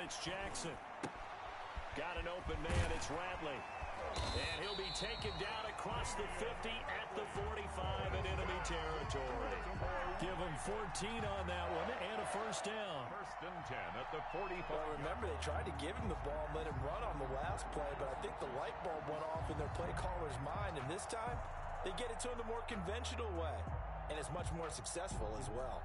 it's Jackson. Got an open man, it's Ratley. And he'll be taken down across the 50 at the 45 in enemy territory. Give him 14 on that one and a first down. First and 10 at the 45. Well, remember, they tried to give him the ball and let him run on the last play, but I think the light bulb went off in their play caller's mind, and this time they get it to him the more conventional way, and it's much more successful as well.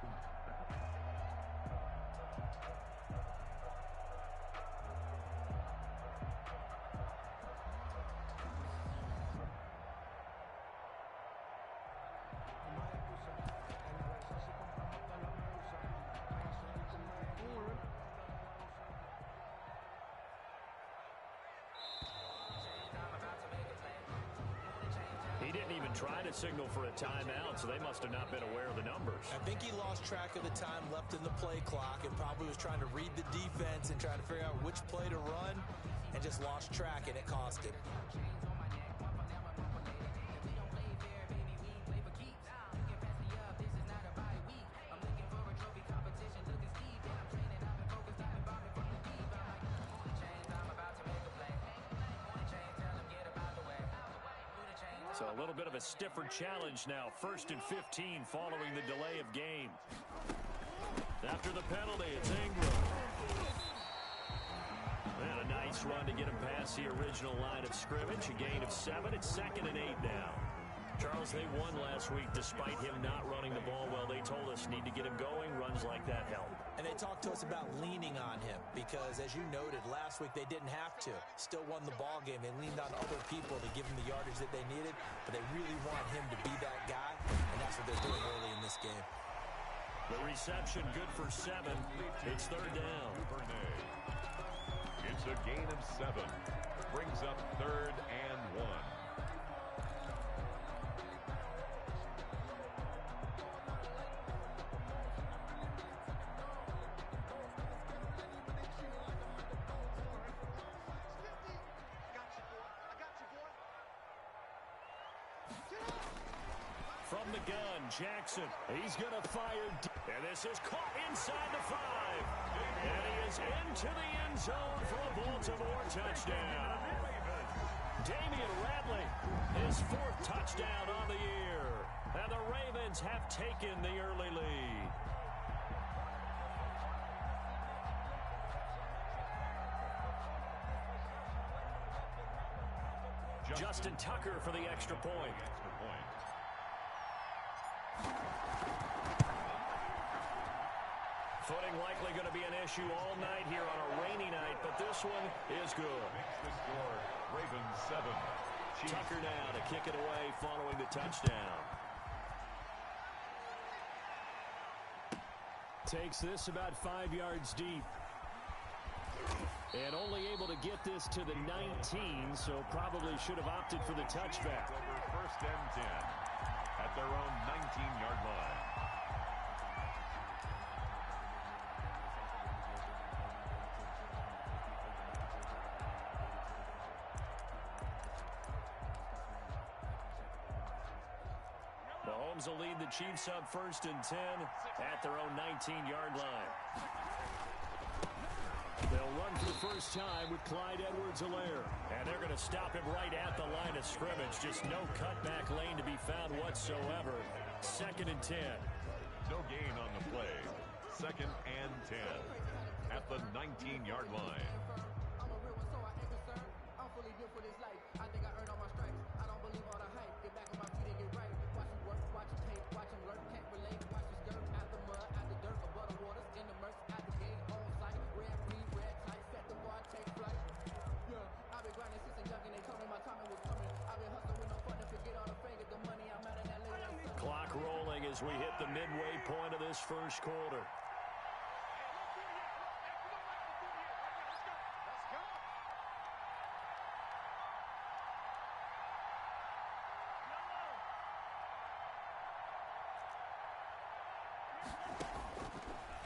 He didn't even try to signal for a timeout, so they must have not been aware of the numbers. I think he lost track of the time left in the play clock and probably was trying to read the defense and trying to figure out which play to run and just lost track, and it cost him. So a little bit of a stiffer challenge now. 1st and 15 following the delay of game. After the penalty, it's Ingram. And a nice run to get him past the original line of scrimmage. A gain of 7. It's 2nd and 8 now. Charles, they won last week despite him not running the ball well. They told us need to get him going. Runs like that help. And they talked to us about leaning on him because, as you noted, last week they didn't have to. Still won the ball game. They leaned on other people to give him the yardage that they needed, but they really want him to be that guy, and that's what they're doing early in this game. The reception good for 7. It's 3rd down. It's a gain of 7. Brings up 3rd and 1. From the gun, Jackson. He's going to fire. And this is caught inside the 5. And he is into the end zone for a Baltimore touchdown. Damian Ratley, his 4th touchdown on the year. And the Ravens have taken the early lead. Justin Tucker for the extra point. Footing likely going to be an issue all night here on a rainy night, but this one is good. Makes the score Ravens 7. Chiefs. Tucker now to kick it away following the touchdown. Takes this about 5 yards deep. And only able to get this to the 19, so probably should have opted for the touchback. Over 1st and 10 at their own 19-yard line. Mahomes will lead the Chiefs up 1st and 10 at their own 19-yard line. They'll run for the first time with Clyde Edwards-Helaire. And they're going to stop him right at the line of scrimmage. Just no cutback lane to be found whatsoever. 2nd and 10. No gain on the play. 2nd and 10 at the 19-yard line. Clock rolling as we hit the midway point of this first quarter.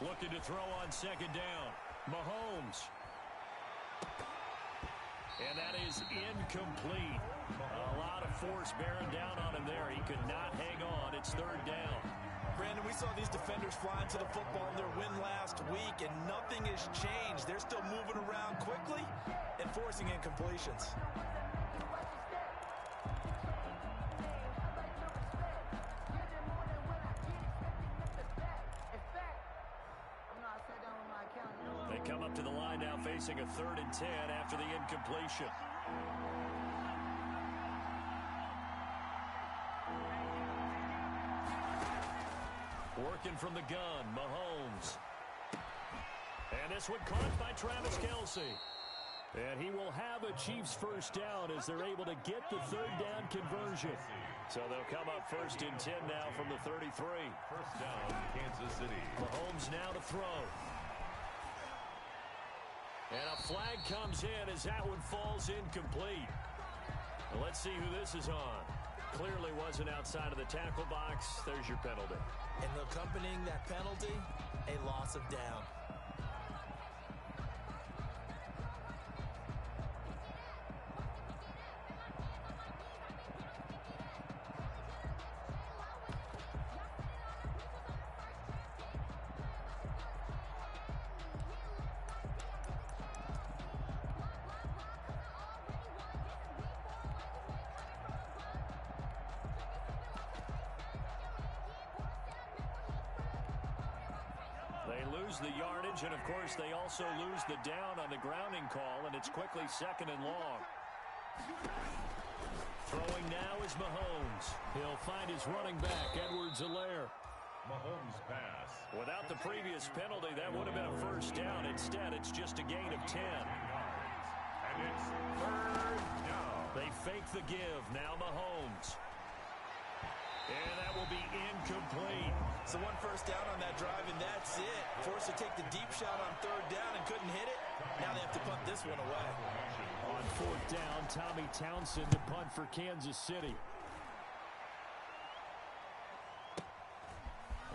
Looking to throw on 2nd down. Mahomes. And that is incomplete. A lot of force bearing down on him there. He could not hang on. It's 3rd down. Brandon, saw these defenders flying to the football in their win last week, and nothing has changed. They're still moving forcing incompletions. They come up to the line now facing a 3rd and 10 after the incompletion. Working from the gun, Mahomes. And this one caught by Travis Kelce. And he will have a Chiefs first down as they're able to get the 3rd down conversion. So they'll come up 1st and 10 now from the 33. First down, Kansas City. Mahomes now to throw. And a flag comes in as that one falls incomplete. Well, let's see who this is on. Clearly wasn't outside of the tackle box. There's your penalty. And accompanying that penalty, a loss of down. They lose the yardage, and of course they also lose the down on the grounding call, and it's quickly 2nd and long. Throwing now is Mahomes. He'll find his running back, Edwards-Helaire. Mahomes pass. Without the previous penalty, that would have been a first down. Instead, it's just a gain of 10. And it's 3rd down. They fake the give. Now Mahomes. And that will be incomplete. So 1 first down on that drive, and that's it. Forced to take the deep shot on 3rd down and couldn't hit it. Now they have to punt this one away. On 4th down, Tommy Townsend to punt for Kansas City.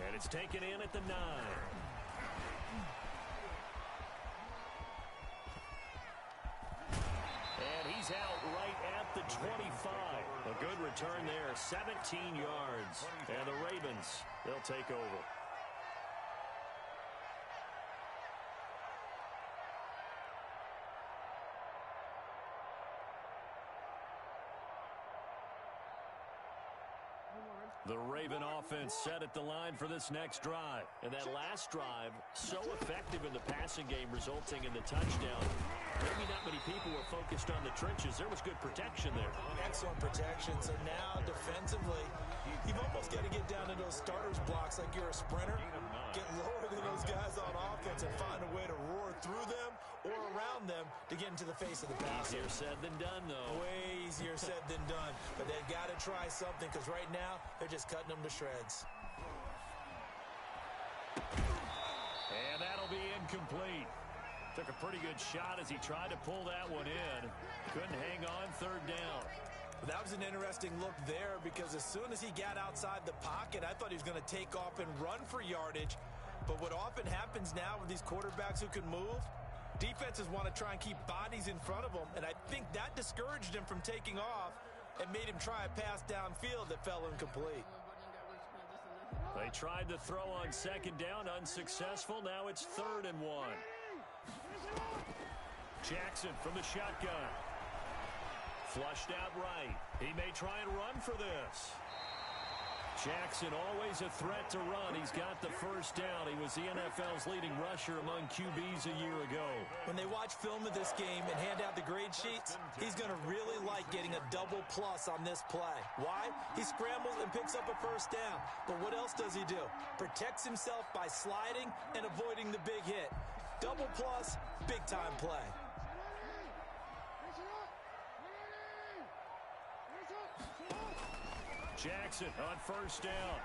And it's taken in at the 9. And he's out right at the 25. A good return there, 17 yards. And the Ravens, they'll take over. The Raven offense set at the line for this next drive. And that last drive, so effective in the passing game, resulting in the touchdown. Maybe not many people were focused on the trenches. There was good protection there. Excellent protection. So now, defensively, you've almost got to get down to those starters blocks like you're a sprinter. Get lower than those guys on offense and find a way to roar through them or around them to get into the face of the passer. Easier said than done, though. Way easier said than done. But they've got to try something because right now, they're just cutting them to shreds. And that'll be incomplete. Took a pretty good shot as he tried to pull that one in. Couldn't hang on 3rd down. That was an interesting look there because as soon as he got outside the pocket, I thought he was going to take off and run for yardage. But what often happens now with these quarterbacks who can move, defenses want to try and keep bodies in front of them, and I think that discouraged him from taking off and made him try a pass downfield that fell incomplete. They tried to throw on 2nd down, unsuccessful. Now it's 3rd and 1. Jackson from the shotgun. Flushed out right. He may try and run for this. Jackson always a threat to run. He's got the first down. He was the NFL's leading rusher among QBs a year ago. When they watch film of this game and hand out the grade sheets, he's going to really like getting a double plus on this play. Why? He scrambles and picks up a first down. But what else does he do? Protects himself by sliding and avoiding the big hit. Double plus, big time play. Jackson on first down.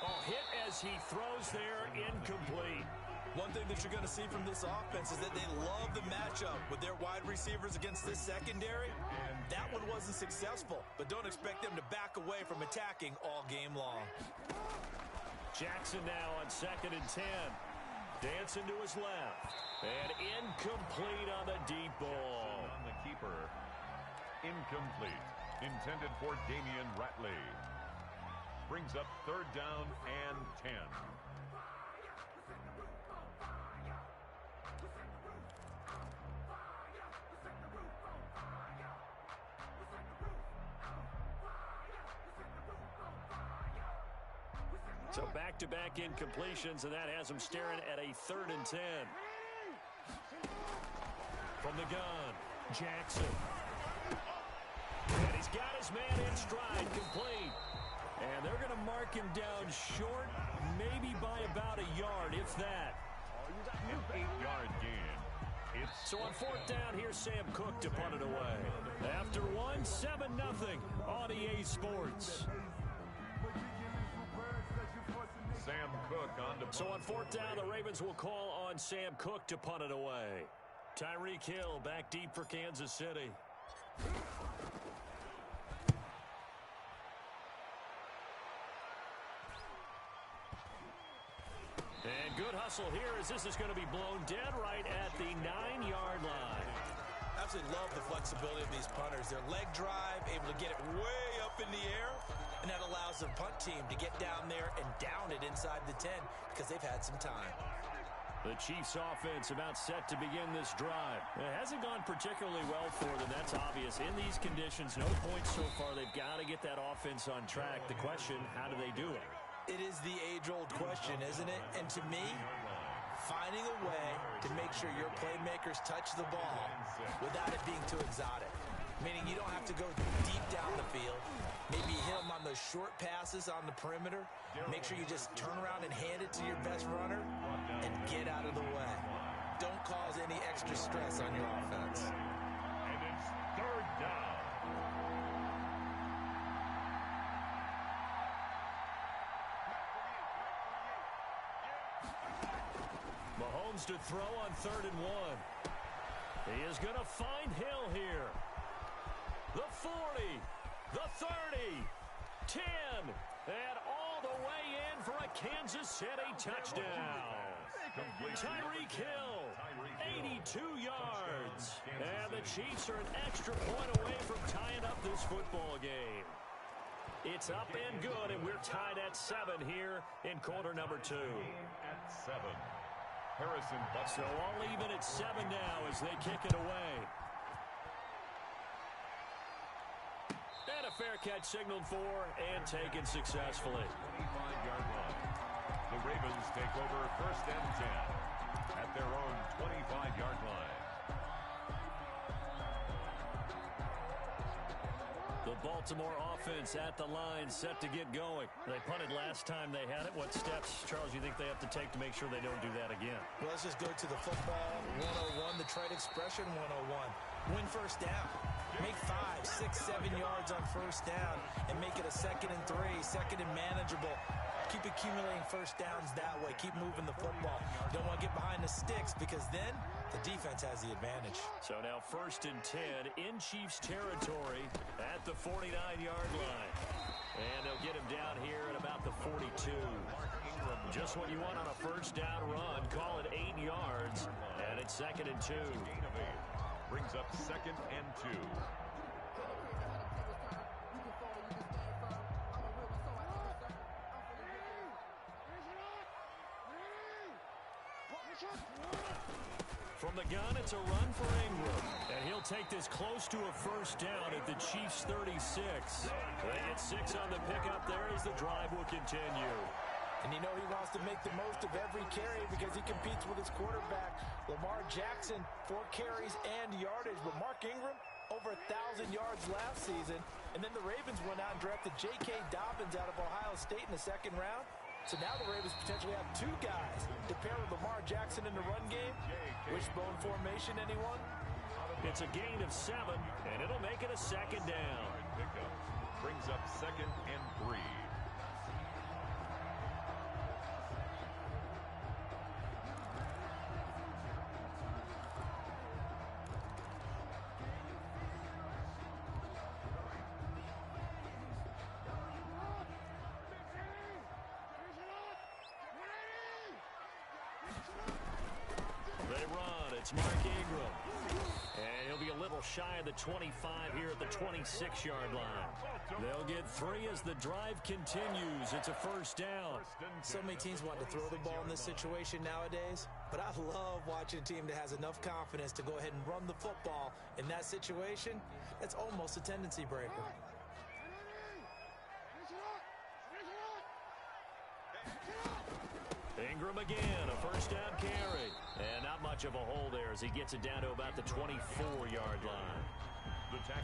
Oh, hit as he throws there, incomplete. One thing that you're going to see from this offense is that they love the matchup with their wide receivers against this secondary. That one wasn't successful, but don't expect them to back away from attacking all game long. Jackson now on 2nd and 10. Dancing to his left. And incomplete on the deep ball. On the keeper. Incomplete. Intended for Damian Ratley. Brings up 3rd down and 10. So back-to-back incompletions, and that has him staring at a 3rd and 10. From the gun, Jackson. And he's got his man in stride, complete. And they're going to mark him down short, maybe by about a yard, if that. An 8-yard gain. So on 4th down, here's Sam Cook to punt it away. After 7-0 on EA Sports. Sam Cook on to punt. So on 4th down, the Ravens will call on Sam Cook to punt it away. Tyreek Hill back deep for Kansas City. And good hustle here as this is going to be blown dead right at the 9-yard line. Absolutely love the flexibility of these punters. Their leg drive, able to get it way up in the air, and that allows the punt team to get down there and down it inside the 10 because they've had some time. The Chiefs offense about set to begin this drive. It hasn't gone particularly well for them. That's obvious. In these conditions, no points so far. They've got to get that offense on track. The question, how do they do it? It is the age-old question, isn't it? And to me, finding a way to make sure your playmakers touch the ball without it being too exotic. Meaning you don't have to go deep down the field. Maybe hit them on those short passes on the perimeter. Make sure you just turn around and hand it to your best runner and get out of the way. Don't cause any extra stress on your offense. And it's 3rd down. Mahomes to throw on 3rd and 1. He is going to find Hill here. The 40, the 30, 10, and all the way in for a Kansas City touchdown. Tyreek Hill, 82 yards. And the Chiefs are an extra point away from tying up this football game. It's up and good, and we're tied at 7 here in quarter number 2. At 7. Harrison Butler. So all even at 7 now as they kick it away. And a fair catch signaled for and taken successfully. 25-yard line. The Ravens take over 1st and 10 at their own 25-yard line. The Baltimore offense at the line, set to get going. They punted last time they had it. What steps, Charles, you think they have to take to make sure they don't do that again? Well, let's just go to the football 101, the trade expression 101. Win 1st down. Make 5, 6, 7 yards on 1st down and make it a 2nd and 3, 2nd and manageable. Keep accumulating 1st downs that way. Keep moving the football. You don't want to get behind the sticks because then the defense has the advantage. So now 1st and 10 in Chiefs territory at the 49-yard line. And they'll get him down here at about the 42. Just what you want on a 1st down run. Call it 8 yards. And it's 2nd and 2. Brings up 2nd and 2. From the gun, it's a run for Ingram. And he'll take this close to a 1st down at the Chiefs' 36. They get 6 on the pickup there as the drive will continue. And you know he wants to make the most of every carry because he competes with his quarterback, Lamar Jackson, 4 carries and yardage. But Mark Ingram, over 1,000 yards last season. And then the Ravens went out and drafted J.K. Dobbins out of Ohio State in the 2nd round. So now the Ravens potentially have 2 guys to pair with Lamar Jackson in the run game. Wishbone formation, anyone? It's a gain of 7, and it'll make it a 2nd down. Pickup brings up 2nd and 3. They run. It's Mark Ingram. And he'll be a little shy of the 25 here at the 26-yard line. They'll get 3 as the drive continues. It's a 1st down. So many teams want to throw the ball in this situation nowadays, but I love watching a team that has enough confidence to go ahead and run the football. In that situation, that's almost a tendency breaker. Ingram again, a first down carry. And not much of a hole there as he gets it down to about the 24-yard line.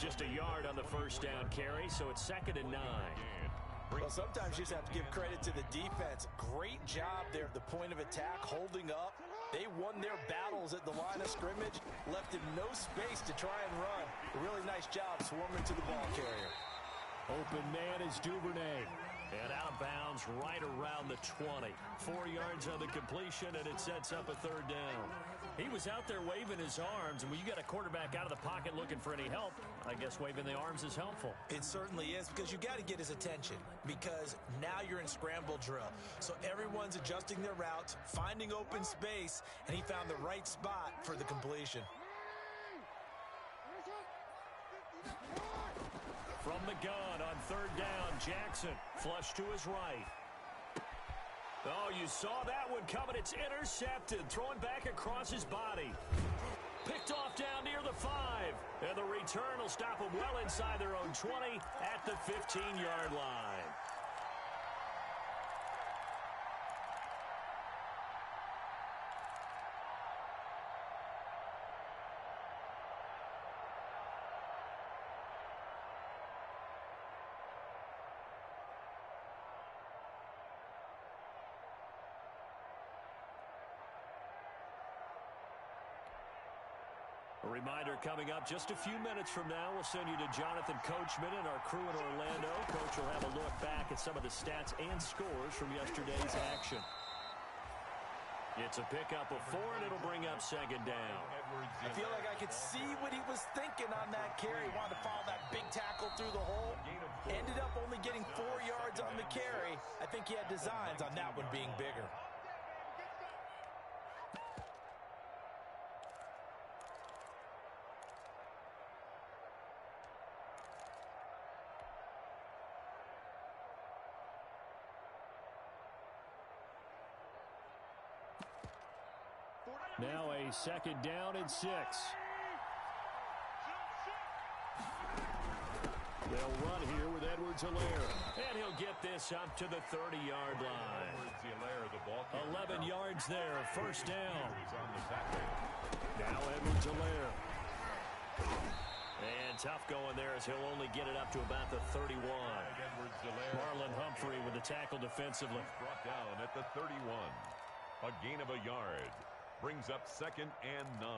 Just a yard on the first down carry, so it's 2nd and 9. Well, sometimes you just have to give credit to the defense. Great job there at the point of attack, holding up. They won their battles at the line of scrimmage, left him no space to try and run. A really nice job swarming to the ball carrier. Open man is Duvernay. And out of bounds right around the 20. 4 yards on the completion, and it sets up a 3rd down. He was out there waving his arms, and when you got a quarterback out of the pocket looking for any help, I guess waving the arms is helpful. It certainly is, because you got to get his attention, because now you're in scramble drill. So everyone's adjusting their routes, finding open space, and he found the right spot for the completion. From the gun on 3rd down, Jackson flush to his right. Oh, you saw that one coming. It's intercepted. Throwing back across his body. Picked off down near the 5. And the return will stop them well inside their own 20 at the 15-yard line. A reminder coming up just a few minutes from now, we'll send you to Jonathan Coachman and our crew in Orlando. Coach will have a look back at some of the stats and scores from yesterday's action. It's a pickup of 4, and it'll bring up 2nd down. I feel like I could see what he was thinking on that carry. Wanted to follow that big tackle through the hole. Ended up only getting 4 yards on the carry. I think he had designs on that one being bigger. Now a 2nd down and 6. They'll run here with Edwards-Helaire. And he'll get this up to the 30-yard line. 11 yards there, 1st down. Now Edwards-Helaire. And tough going there as he'll only get it up to about the 31. Marlon Humphrey with the tackle defensively. Brought down at the 31. A gain of a yard. Brings up 2nd and 9.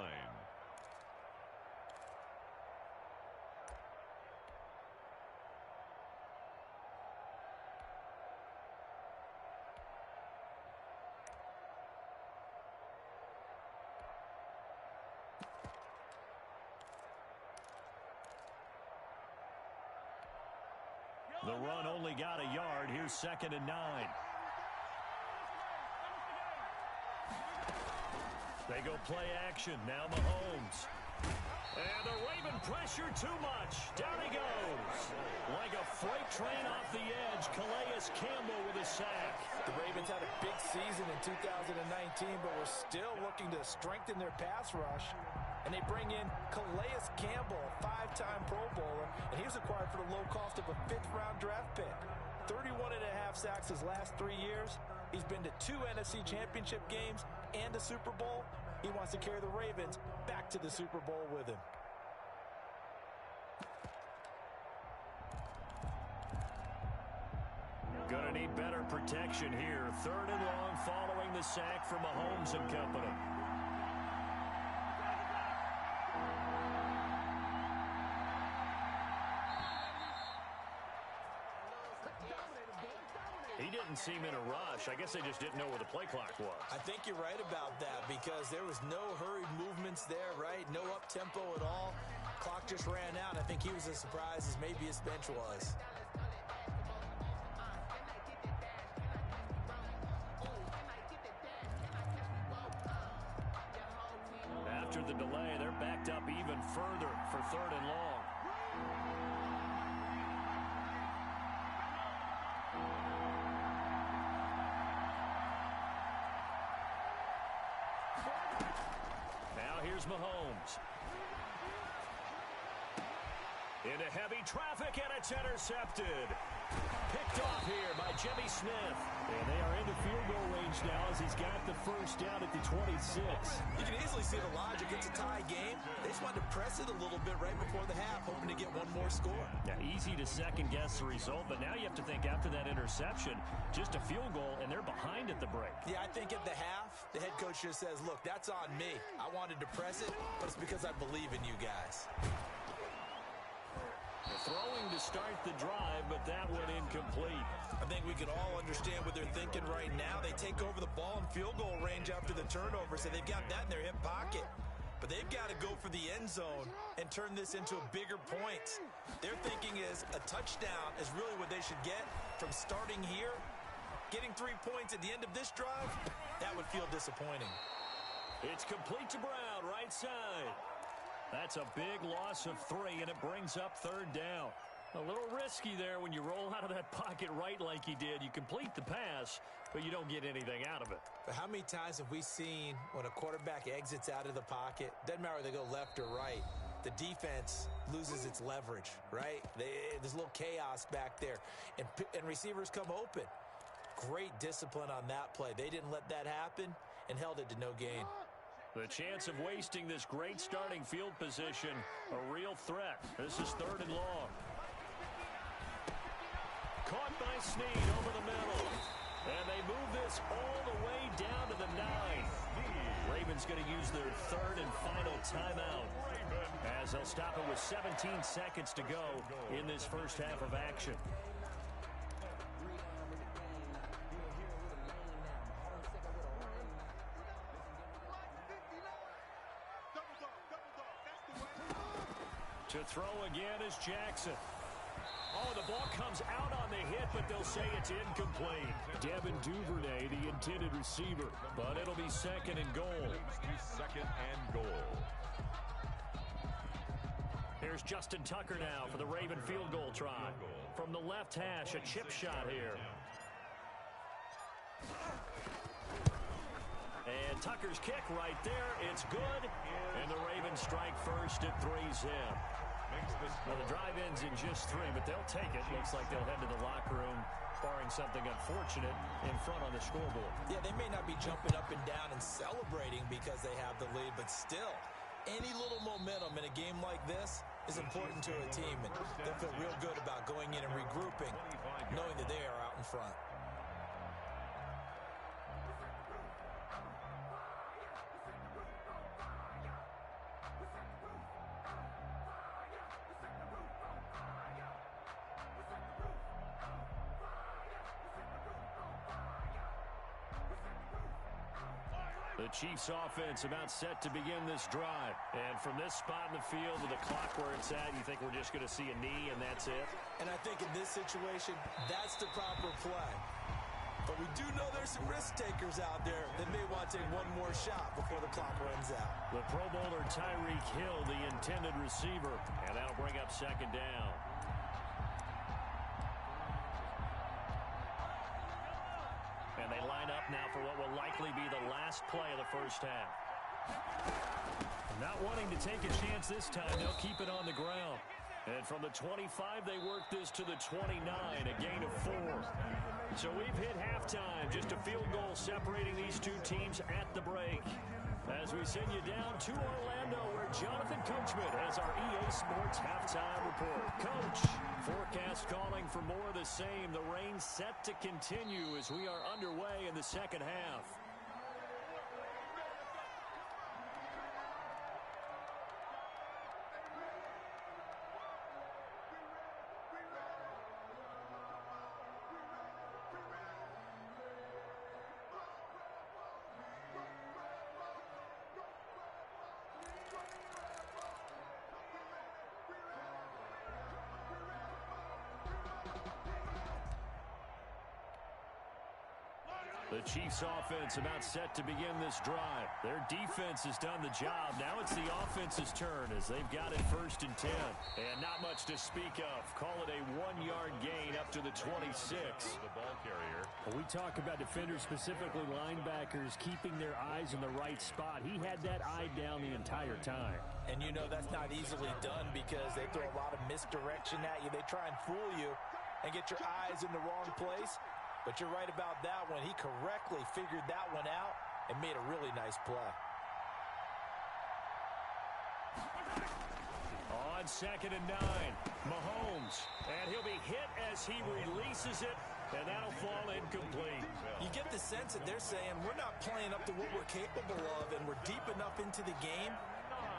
The run only got a yard. Here's 2nd and 9. They go play action. Now Mahomes. And the Raven pressure too much. Down he goes. Like a freight train off the edge. Calais Campbell with a sack. The Ravens had a big season in 2019, but we're still looking to strengthen their pass rush. And they bring in Calais Campbell, a 5-time Pro Bowler, and he was acquired for the low cost of a 5th-round draft pick. 31.5 sacks his last 3 years. He's been to 2 NFC Championship games and a Super Bowl. He wants to carry the Ravens back to the Super Bowl with him. Gonna need better protection here. 3rd and long following the sack from Mahomes and company. He didn't seem in a rush. I guess they just didn't know where the play clock was. I think you're right about that because there was no hurried movements there, right? No up-tempo at all. Clock just ran out. I think he was as surprised as maybe his bench was. After the delay, they're backed up even further for 3rd and long. Here's Mahomes. Into heavy traffic, and it's intercepted. Picked off here by Jimmy Smith. And they are into field goal range now as he's got the first down at the 26. You can easily see the logic. It's a tie game. They just wanted to press it a little bit right before the half, hoping to get one more score. Yeah, easy to second-guess the result, but now you have to think after that interception, just a field goal, and they're behind at the break. Yeah, I think at the half, the head coach just says, look, that's on me. I wanted to press it, but it's because I believe in you guys. Throwing to start the drive, but that went incomplete. I think we can all understand what they're thinking right now. They take over the ball in field goal range after the turnover, so they've got that in their hip pocket. But they've got to go for the end zone and turn this into a bigger point. Their thinking is a touchdown is really what they should get from starting here. Getting 3 points at the end of this drive, that would feel disappointing. It's complete to Brown, right side. That's a big loss of 3, and it brings up third down. A little risky there when you roll out of that pocket right like he did. You complete the pass, but you don't get anything out of it. But how many times have we seen when a quarterback exits out of the pocket, doesn't matter whether they go left or right, the defense loses its leverage, right? There's a little chaos back there, and receivers come open. Great discipline on that play. They didn't let that happen and held it to no gain. The chance of wasting this great starting field position, a real threat. This is third and long. Caught by Snead over the middle. And they move this all the way down to the 9. Ravens going to use their third and final timeout as they'll stop it with 17 seconds to go in this first half of action. To throw again is Jackson. Oh, the ball comes out on the hit, but they'll say it's incomplete. Devin Duvernay, the intended receiver, but it'll be second and goal. Second and goal. Here's Justin Tucker now for the Raven field goal try. From the left hash, a chip shot here. And Tucker's kick right there. It's good. And the Ravens strike first at 3-zip. Well, the drive ends in just 3, but they'll take it. Looks like they'll head to the locker room, barring something unfortunate in front on the scoreboard. Yeah, they may not be jumping up and down and celebrating because they have the lead, but still, any little momentum in a game like this is important to a team, and they'll feel real good about going in and regrouping, knowing that they are out in front. The Chiefs offense about set to begin this drive. And from this spot in the field with the clock where it's at, you think we're just going to see a knee and that's it? And I think in this situation, that's the proper play. But we do know there's some risk takers out there that may want to take one more shot before the clock runs out. The Pro Bowler Tyreek Hill, the intended receiver, and that'll bring up second down. And they line up now for what will likely be the last play of the first half. Not wanting to take a chance this time, they'll keep it on the ground. And from the 25, they work this to the 29, a gain of 4. So we've hit halftime, just a field goal separating these two teams at the break. As we send you down to Orlando, where Jonathan Coachman has our EA Sports halftime report. Coach, forecast calling for more of the same. The rain set to continue as we are underway in the second half. The Chiefs offense about set to begin this drive. Their defense has done the job. Now it's the offense's turn as they've got it first and 10. And not much to speak of. Call it a 1-yard gain up to the 26. The ball carrier. When we talk about defenders, specifically linebackers, keeping their eyes in the right spot, he had that eye down the entire time. And you know that's not easily done because they throw a lot of misdirection at you. They try and fool you. and get your eyes in the wrong place. But you're right about that one. He correctly figured that one out and made a really nice play. On 2nd and 9, Mahomes. And he'll be hit as he releases it, and that'll fall incomplete. You get the sense that they're saying we're not playing up to what we're capable of, and we're deep enough into the game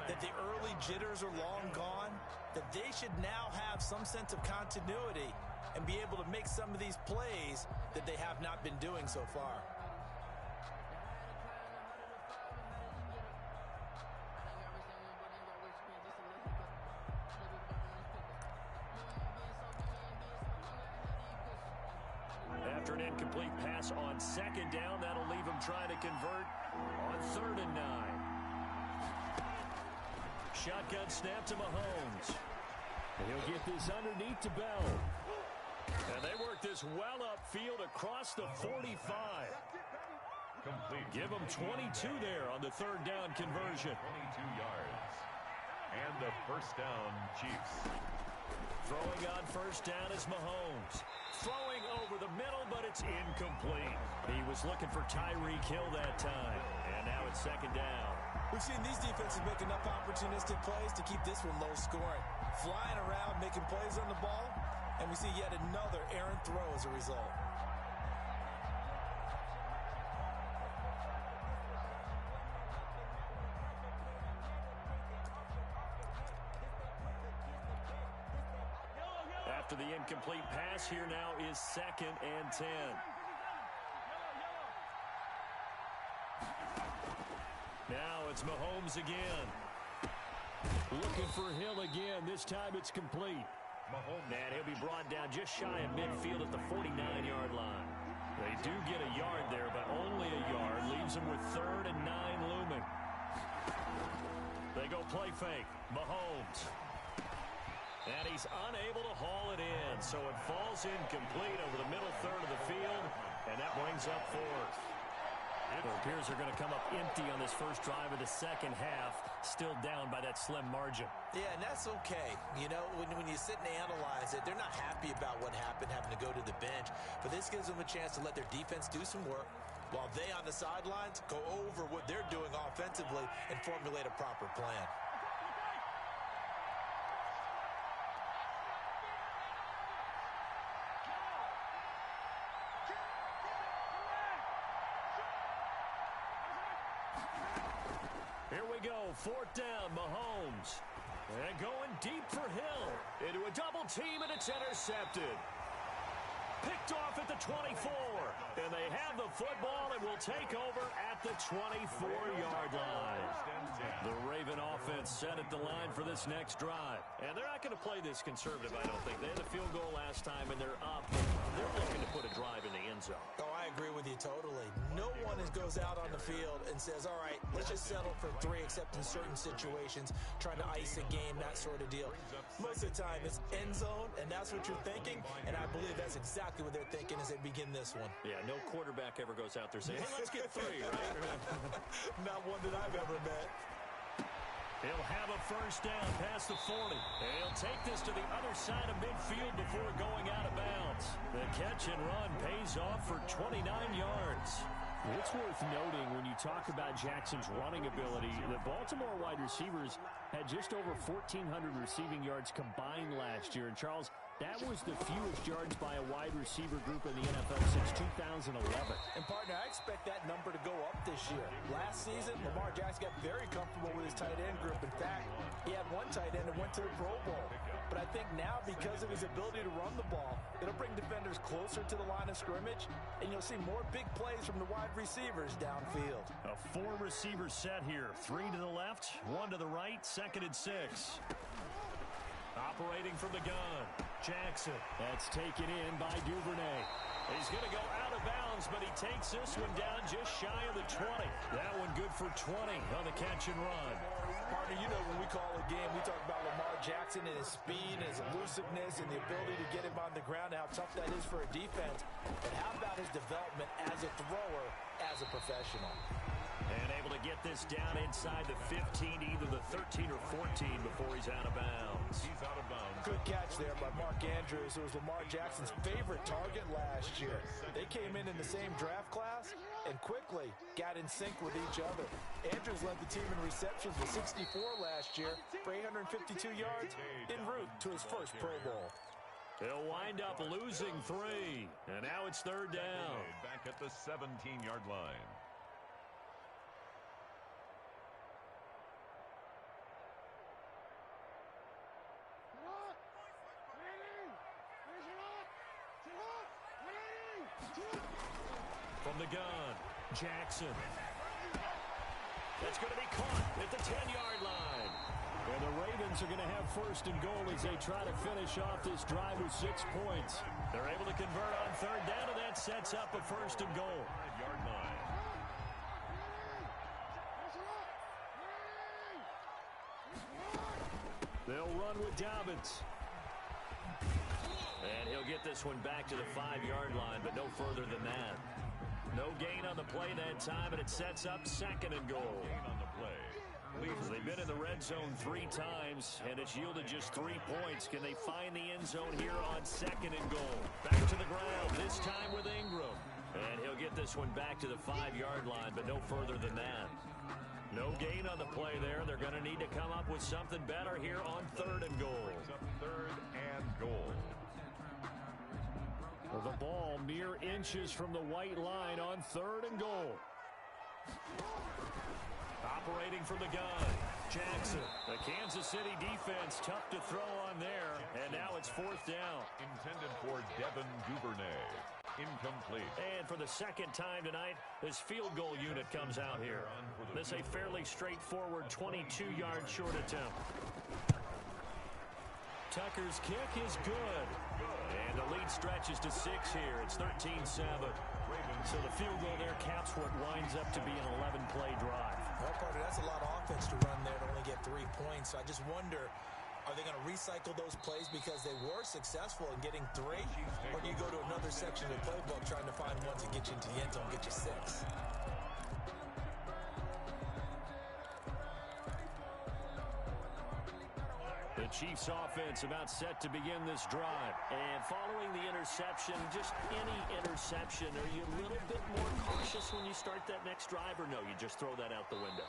that the early jitters are long gone, that they should now have some sense of continuity and be able to make some of these plays that they have not been doing so far. After an incomplete pass on 2nd down, that'll leave him trying to convert on 3rd and 9. Shotgun snap to Mahomes. And he'll get this underneath to Bell. And they work this well upfield across the 45. Complete. Give them 22 there on the 3rd down conversion. 22 yards. And the first down, Chiefs. Throwing on 1st down is Mahomes. Throwing over the middle, but it's incomplete. He was looking for Tyreek Hill that time. And now it's 2nd down. We've seen these defenses make enough opportunistic plays to keep this one low scoring. Flying around, making plays on the ball, and we see yet another errant throw as a result. After the incomplete pass, here now is 2nd and 10. Now it's Mahomes again. Looking for Hill again. This time it's complete. Mahomes. And he'll be brought down just shy of midfield at the 49-yard line. They do get a yard there, but only a yard. Leaves them with 3rd and 9 looming. They go play fake. Mahomes. And he's unable to haul it in, so it falls incomplete over the middle 3rd of the field, and that brings up 4th. It appears they're going to come up empty on this first drive of the 2nd half, still down by that slim margin. Yeah, and that's okay. You know, when you sit and analyze it, they're not happy about what happened, having to go to the bench, but this gives them a chance to let their defense do some work while they on the sidelines go over what they're doing offensively and formulate a proper plan. Here we go, 4th down, Mahomes. And going deep for Hill. Into a double team, and it's intercepted. Picked off at the 24. And they have the football and will take over at the 24-yard line. The Raven offense set at the line for this next drive. And they're not going to play this conservative, I don't think. They had a field goal last time, and they're up. They're looking to put a drive in the end zone. Oh, I agree with you totally. No one goes out on the field and says, all right, let's just settle for 3, except in certain situations, trying to ice a game, that sort of deal. Most of the time, it's end zone, and that's what you're thinking, and I believe that's exactly what they're thinking as they begin this one. Yeah, no quarterback ever goes out there saying, hey, let's get 3, right? Not one that I've ever met. He'll have a first down past the 40. And he'll take this to the other side of midfield before going out of bounds. The catch and run pays off for 29 yards. It's worth noting when you talk about Jackson's running ability, the Baltimore wide receivers had just over 1,400 receiving yards combined last year. And, Charles, that was the fewest yards by a wide receiver group in the NFL since 2011. And, partner, I expect that number to go up this year. Last season, Lamar Jackson got very comfortable with his tight end group. In fact, he had one tight end that went to the Pro Bowl. But I think now, because of his ability to run the ball, it'll bring defenders closer to the line of scrimmage, and you'll see more big plays from the wide receivers downfield. A 4-receiver set here. 3 to the left, 1 to the right, 2nd and 6. Operating from the gun, Jackson. That's taken in by Duvernay. He's going to go out of bounds, but he takes this one down just shy of the 20. That one good for 20 on the catch and run. Partner, you know when we call a game, we talk about Lamar Jackson and his speed, and his elusiveness, and the ability to get him on the ground, and how tough that is for a defense. But how about his development as a thrower, as a professional? And able to get this down inside the 15 to either the 13 or 14 before he's out of bounds. He's out of bounds. Good catch there by Mark Andrews, who was Lamar Jackson's favorite target last year. They came in the same draft class and quickly got in sync with each other. Andrews led the team in receptions with 64 last year for 852 yards en route to his first Pro Bowl. He'll wind up losing 3, and now it's third down. Back at the 17-yard line. From the gun, Jackson. That's going to be caught at the 10-yard line. And the Ravens are going to have first and goal as they try to finish off this drive with 6 points. They're able to convert on third down, and that sets up a first and goal. 5-yard line. They'll run with Dobbins. And he'll get this one back to the 5-yard line, but no further than that. No gain on the play that time, and it sets up second and goal. Gain on the play. They've been in the red zone 3 times, and it's yielded just 3 points. Can they find the end zone here on second and goal? Back to the ground, this time with Ingram. And he'll get this one back to the 5-yard line, but no further than that. No gain on the play there. They're going to need to come up with something better here on third and goal. Third and goal. The ball mere inches from the white line on third and goal. Operating from the gun, Jackson. The Kansas City defense tough to throw on there, and now it's fourth down. Intended for Devin Duvernay. Incomplete. And for the second time tonight, this field goal unit comes out here. This a fairly straightforward 22-yard short attempt. Tucker's kick is good. And the lead stretches to 6 here. It's 13-7. So the field goal there caps what winds up to be an 11-play drive. Well, Carter, that's a lot of offense to run there to only get 3 points. So I just wonder, are they going to recycle those plays because they were successful in getting 3? Or do you go to another section of the playbook trying to find one to get you into the end zone, get you 6? The Chiefs offense about set to begin this drive. And following the interception, just any interception, are you a little bit more cautious when you start that next drive, or no, you just throw that out the window?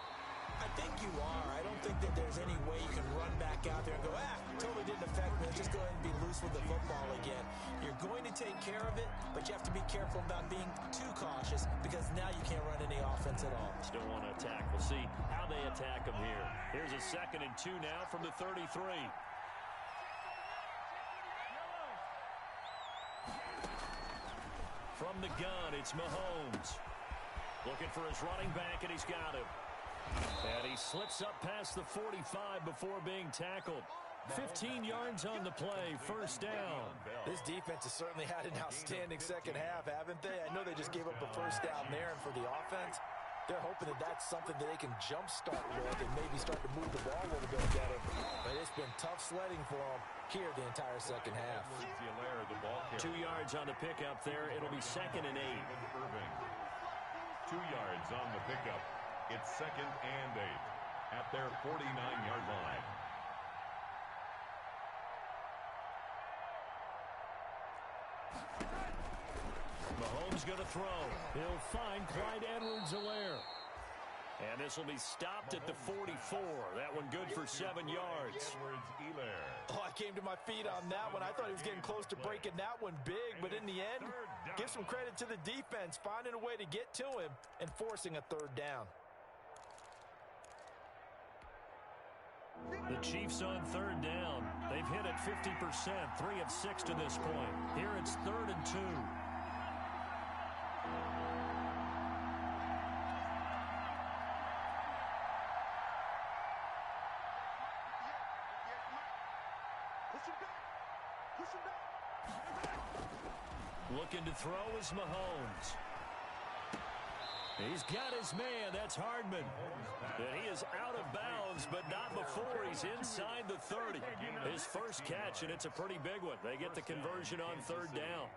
I think you are. I don't think that there's any way you can run back out there and go, totally didn't affect me. Let's just go ahead and be loose with the football again. You're going to take care of it, but you have to be careful about being too cautious because now you can't run any offense at all. Still want to attack. We'll see how they attack them here. Here's a 2nd and 2 now from the 33. From the gun, it's Mahomes. Looking for his running back, and he's got him. And he slips up past the 45 before being tackled. 15 yards on the play, first down. This defense has certainly had an outstanding second half, haven't they? I know they just gave up a first down there, and for the offense, they're hoping that that's something that they can jumpstart with and maybe start to move the ball a little bit better. But it's been tough sledding for them here the entire second half. 2 yards on the pickup there. It'll be 2nd and 8. 2 yards on the pickup. It's 2nd and 8 at their 49-yard line. Mahomes going to throw. He'll find Clyde Edwards-Helaire. And this will be stopped at the 44. That one good for 7 yards. Oh, I came to my feet on that one. I thought he was getting close to breaking that one big, but in the end, give some credit to the defense, finding a way to get to him and forcing a third down. The Chiefs on third down. They've hit it 50%, 3 of 6 to this point. Here it's 3rd and 2. Looking to throw is Mahomes. He's got his man. That's Hardman. And he is out of bounds, but not before he's inside the 30. His first catch, and it's a pretty big one. They get the conversion on third down.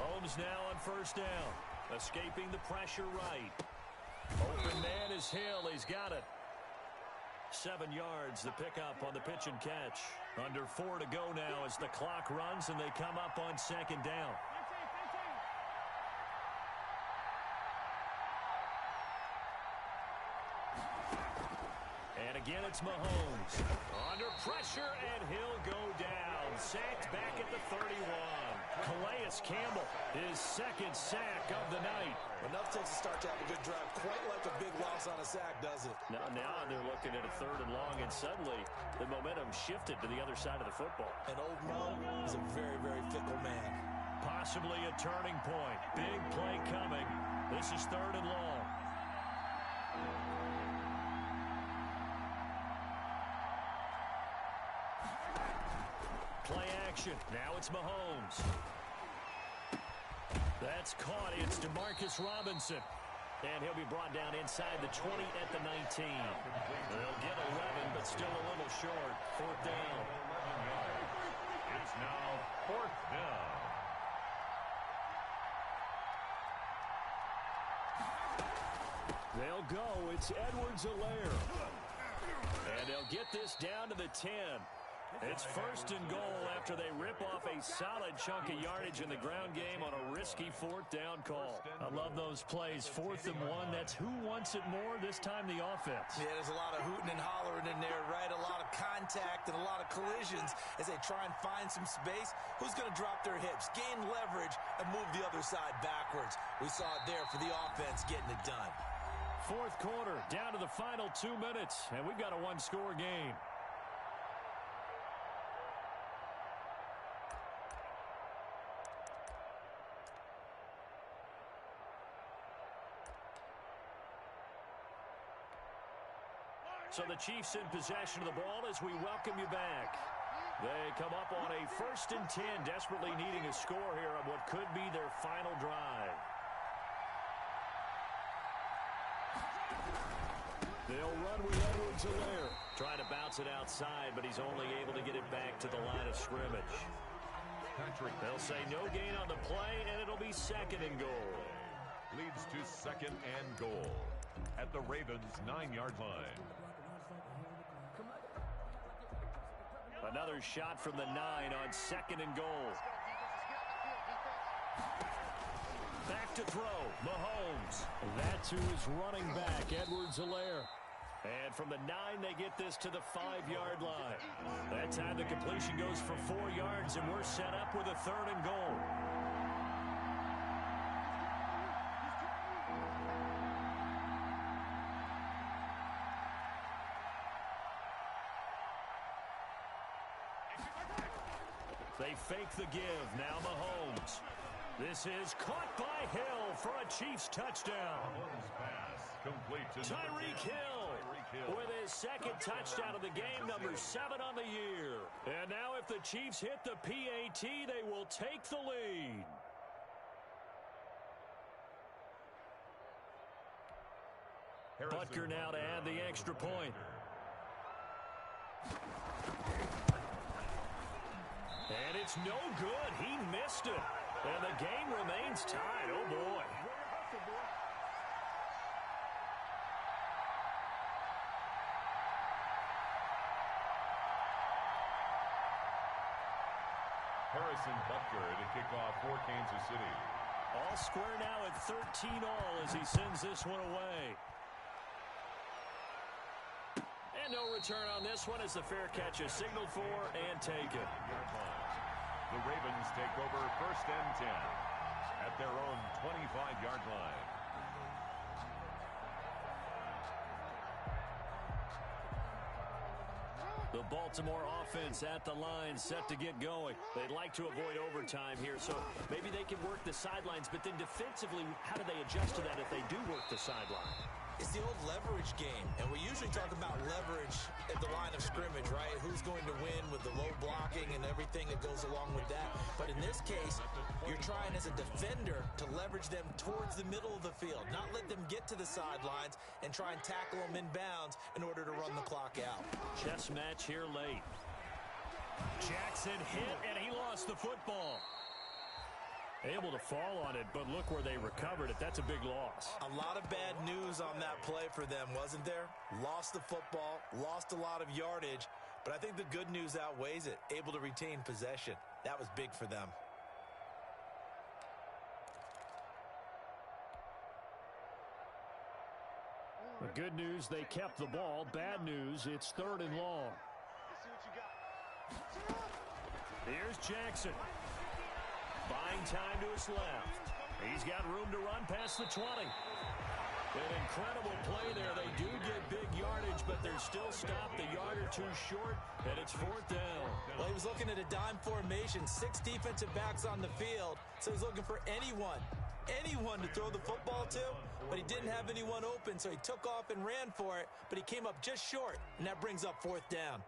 Mahomes now on first down. Escaping the pressure right. Open man is Hill. He's got it. 7 yards the pickup on the pitch and catch. Under 4 to go now as the clock runs and they come up on second down. And again, it's Mahomes. Under pressure, and he'll go down. Sacked back at the 31. Calais Campbell, his second sack of the night. Enough takes to start to have a good drive. Quite like a big loss on a sack, does it? Now they're looking at a 3rd and long, and suddenly the momentum shifted to the other side of the football. And old Mo is a very, very fickle man. Possibly a turning point. Big play coming. This is 3rd and long. Play action. Now it's Mahomes. That's caught. It's DeMarcus Robinson. And he'll be brought down inside the 20 at the 19. They'll get 11, but still a little short. 4th down. It's now 4th down. They'll go. It's Edwards-Helaire. And they'll get this down to the 10. It's 1st and goal after they rip off a solid chunk of yardage in the ground game on a risky 4th down call. I love those plays. 4th and 1. That's who wants it more, this time the offense. Yeah, there's a lot of hooting and hollering in there, right? A lot of contact and a lot of collisions as they try and find some space. Who's going to drop their hips, gain leverage, and move the other side backwards? We saw it there for the offense getting it done. 4th quarter, down to the final 2 minutes, and we've got a one-score game. So the Chiefs in possession of the ball as we welcome you back. They come up on a 1st and 10, desperately needing a score here on what could be their final drive. They'll run with Edwards-Helaire. Trying to bounce it outside, but he's only able to get it back to the line of scrimmage. They'll say no gain on the play, and it'll be 2nd and goal. Leads to 2nd and goal at the Ravens' 9-yard line. Another shot from the 9 on 2nd and goal. Back to throw, Mahomes. That's who is running back, Edwards-Helaire. And from the 9, they get this to the 5-yard line. That time the completion goes for 4 yards, and we're set up with a 3rd and goal. They fake the give. Now Mahomes. This is caught by Hill for a Chiefs touchdown. Tyreek Hill with his 2nd touchdown of the game, number 7 on the year. And now if the Chiefs hit the PAT, they will take the lead. Butker now to add the extra point. And it's no good. He missed it. And the game remains tied. Oh, boy. Harrison Butker to kick off for Kansas City. All square now at 13 all as he sends this one away. And no return on this one as the fair catch is signaled for and taken. The Ravens take over 1st and 10 at their own 25-yard line. The Baltimore offense at the line, set to get going. They'd like to avoid overtime here, so maybe they can work the sidelines, but then defensively, how do they adjust to that if they do work the sideline? It's the old leverage game, and we usually talk about leverage at the line of scrimmage, right? Who's going to win with the low blocking and everything that goes along with that. But in this case, you're trying as a defender to leverage them towards the middle of the field, not let them get to the sidelines and try and tackle them in bounds in order to run the clock out. Chess match here late. Jackson hit, and he lost the football. Able to fall on it, but look where they recovered it. That's a big loss. A lot of bad news on that play for them, wasn't there? Lost the football, lost a lot of yardage, but I think the good news outweighs it. Able to retain possession. That was big for them. The good news, they kept the ball. Bad news, it's 3rd and long. Here's Jackson. Buying time to his left. He's got room to run past the 20. An incredible play there. They do get big yardage, but they're still stopped a yard or two short, and it's 4th down. Well, he was looking at a dime formation, 6 defensive backs on the field, so he's looking for anyone to throw the football to, but he didn't have anyone open, so he took off and ran for it, but he came up just short, and that brings up 4th down.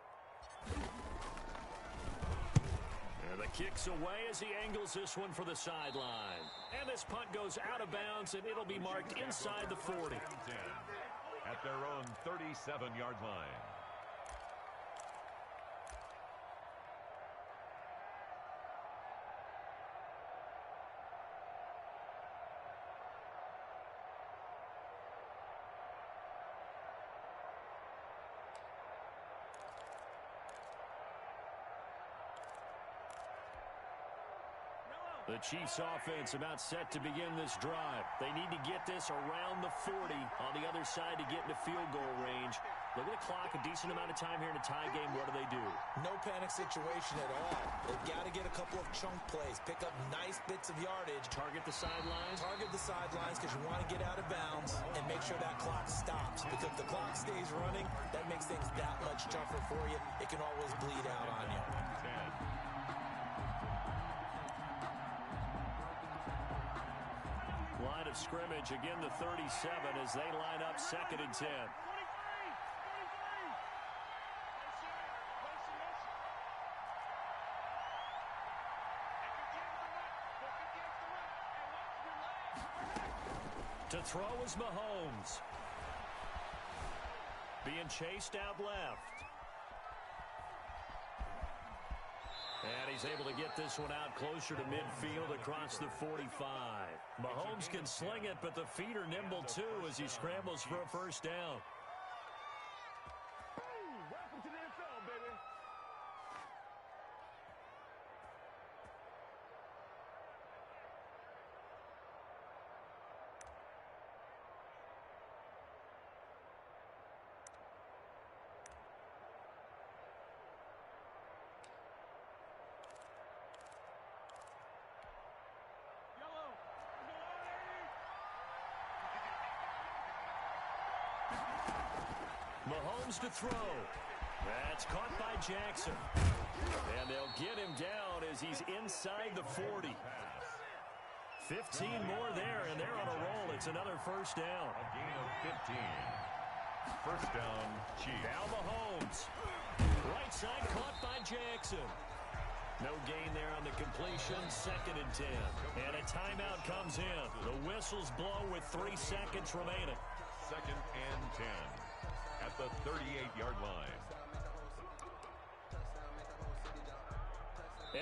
And the kick's away as he angles this one for the sideline. And this punt goes out of bounds, and it'll be marked inside the 40. At their own 37-yard line. The Chiefs offense about set to begin this drive. They need to get this around the 40 on the other side to get into field goal range. Look at the clock, a decent amount of time here in a tie game. What do? No panic situation at all. They've got to get a couple of chunk plays, pick up nice bits of yardage. Target the sidelines? Target the sidelines because you want to get out of bounds and make sure that clock stops. Because if the clock stays running, that makes things that much tougher for you. It can always bleed out on you. Line of scrimmage, again the 37 as they line up 2nd and 10. To throw is Mahomes. Being chased out left. And he's able to get this one out closer to midfield across the 45. Mahomes can sling it, but the feet are nimble too as he scrambles for a 1st down. Welcome to the NFL, baby. Mahomes to throw. That's caught by Jackson. And they'll get him down as he's inside the 40. 15 more there, and they're on a roll. It's another 1st down. A gain of 15. 1st down, Chiefs. Now Mahomes. Right side caught by Jackson. No gain there on the completion. 2nd and 10. And a timeout comes in. The whistles blow with 3 seconds remaining. 2nd and 10. At the 38-yard line.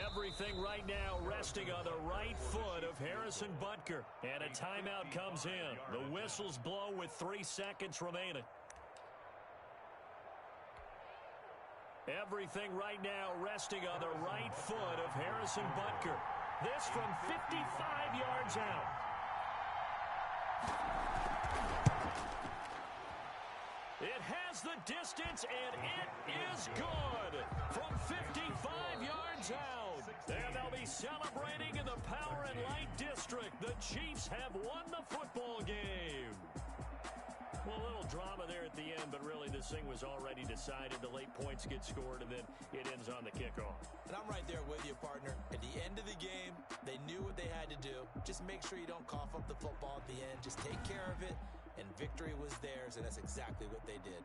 Everything right now resting on the right foot of Harrison Butker. And a timeout comes in. The whistles blow with 3 seconds remaining. Everything right now resting on the right foot of Harrison Butker. This from 55 yards out. It has the distance, and it is good from 55 yards out. And they'll be celebrating in the Power and Light District. The Chiefs have won the football game. Well, a little drama there at the end, but really this thing was already decided. The late points get scored, and then it ends on the kickoff. And I'm right there with you, partner. At the end of the game, they knew what they had to do. Just make sure you don't cough up the football at the end. Just take care of it. And victory was theirs, and that's exactly what they did.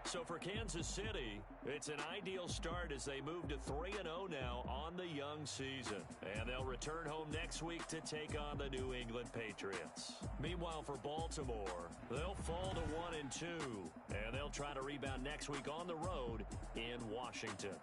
So for Kansas City, it's an ideal start as they move to 3-0 now on the young season. And they'll return home next week to take on the New England Patriots. Meanwhile, for Baltimore, they'll fall to 1-2, and they'll try to rebound next week on the road in Washington.